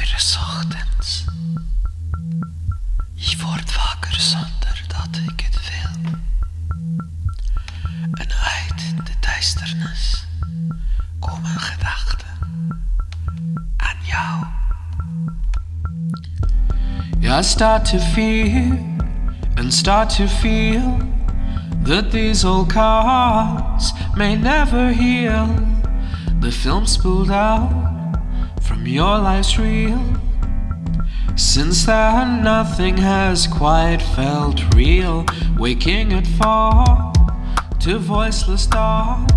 uur 's ochtends. Ik word wakker zonder dat ik het wil. En uit de duisternis komen gedachten aan jou. I start to fear and start to feel that these old cards may never heal. The film spooled out from your life's reel. Since then nothing has quite felt real. Waking at 4 to voiceless dark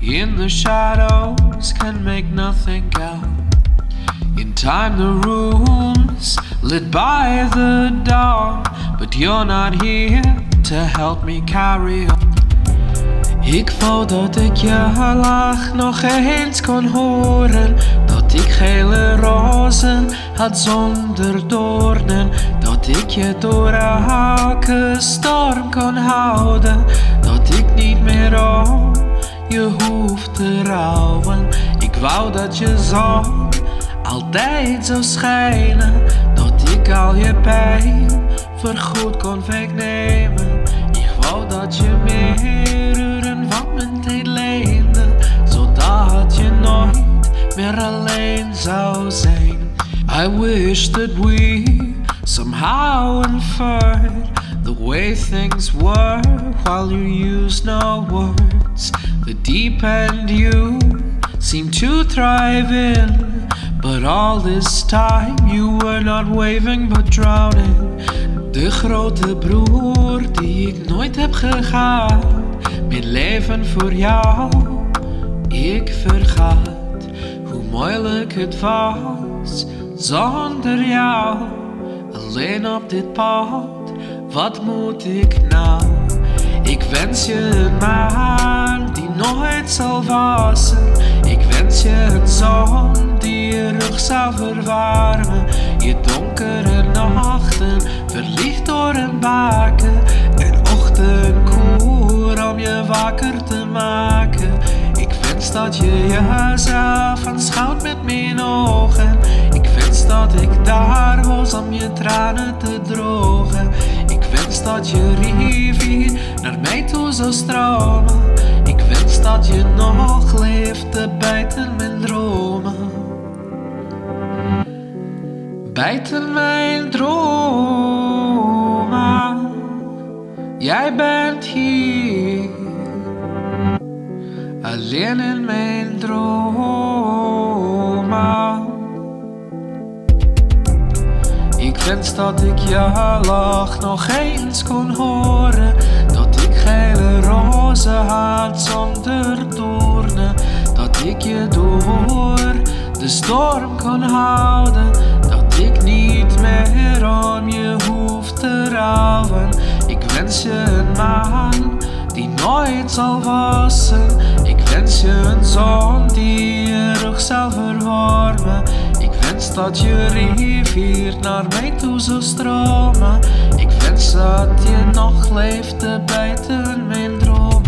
in the shadows can make nothing out. In time the rooms lit by the dawn, but you're not here to help me carry on. Ik wou dat ik je lach nog eens kon horen, dat ik gele rozen had zonder doornen, dat ik je door elke storm kon houden, dat ik niet meer om je hoef te rouwen. Ik wou dat je zon altijd zou schijnen, dat ik al je pijn voorgoed kon wegnemen. Ik wou dat je meer uren van mijn tijd leende, zodat je nooit meer alleen zou zijn. I wish that we somehow inferred the way things were while you used no words. The deep end you seemed to thrive in, but all this time you were not waving but drowning. De grote broer die ik nooit heb gehad, mijn leven voor jou, ik vergaat hoe moeilijk het was zonder jou. Alleen op dit pad, wat moet ik nou? Ik wens je een maan die nooit zal wassen. Ik wens je een zon die je rug zal verwarmen. Je donkere nachten verlicht door een baken. Een ochtendkoer om je wakker te maken. Ik wens dat je jezelf aanschouwt met mijn ogen. Ik wens dat ik daar was om je tranen te drogen. Ik wens dat je rivier naar mij toe zou stromen. Ik wens dat je nog leeft te bijten mijn dromen. Bijten mijn dromen. Jij bent hier, alleen in mijn dromen. Ik wens dat ik je lach nog eens kon horen, dat ik gele rozen had zonder doornen, dat ik je door de storm kon houden, dat ik niet meer om je hoef te rouwen. Ik wens je een maan die nooit zal wassen. Ik wens je een zon die je rug zal verwarmen. Ik wens dat je rivier naar mij toe zou stromen. Ik wens dat je nog leeft te bijten mijn droom.